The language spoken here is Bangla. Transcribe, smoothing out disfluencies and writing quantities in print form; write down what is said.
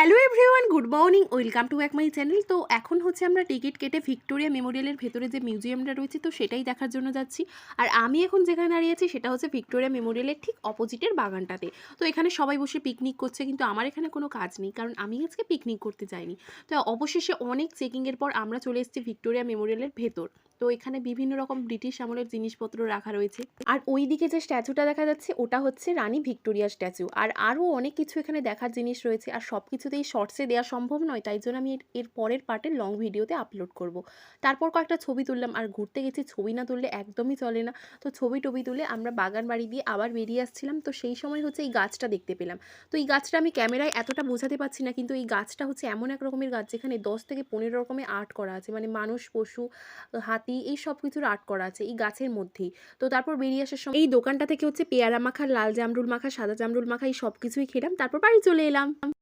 Hello everyone, good morning, welcome to back my channel. তো এখন হচ্ছে আমরা টিকিট কেটে ভিক্টোরিয়া মেমোরিয়ালের ভেতরে যে মিউজিয়ামটা রয়েছে তো সেটাই দেখার জন্য যাচ্ছি। আর আমি এখন যেখানে দাঁড়িয়ে আছি সেটা হচ্ছে ভিক্টোরিয়া মেমোরিয়ালের ঠিক অপোজিটের বাগানটাতে। তো এখানে সবাই বসে পিকনিক করছে, কিন্তু আমার এখানে কোনো কাজ নেই, কারণ আমি আজকে পিকনিক করতে যাইনি। তো অবশেষে অনেক চেকিংয়ের পর আমরা চলে এসেছি ভিক্টোরিয়া মেমোরিয়ালের ভেতর। তো এখানে বিভিন্ন রকম ব্রিটিশ আমলের জিনিসপত্র রাখা রয়েছে। আর ওই দিকে যে স্ট্যাচুটা দেখা যাচ্ছে ওটা হচ্ছে রানী ভিক্টোরিয়ার স্ট্যাচু। আর আরও অনেক কিছু এখানে দেখার জিনিস রয়েছে, আর সব কিছুতেই শর্টসে দেওয়া সম্ভব নয়, তাই জন্য আমি এর পরের পার্টের লং ভিডিওতে আপলোড করব। তারপর কয়েকটা ছবি তুললাম, আর ঘুরতে গেছি, ছবি না তুললে একদমই চলে না। তো ছবি টবি তুলে আমরা বাগান বাড়ি দিয়ে আবার বেরিয়ে আসছিলাম। তো সেই সময় হচ্ছে এই গাছটা দেখতে পেলাম। তো এই গাছটা আমি ক্যামেরায় এতটা বোঝাতে পারছি না, কিন্তু এই গাছটা হচ্ছে এমন এক রকমের গাছ যেখানে 10 থেকে 15 রকমের আর্ট করা আছে, মানে মানুষ, পশু, হাতি, এই সব কিছুর আর্ট করা আছে এই গাছের মধ্যেই। তো তারপর বেরিয়ে আসার সময় এই দোকানটা থেকে হচ্ছে পেয়ারা মাখা, লাল জামরুল মাখা, সাদা জামরুল মাখা, এই সব কিছুই খেলাম, তারপর বাড়ি চলে এলাম।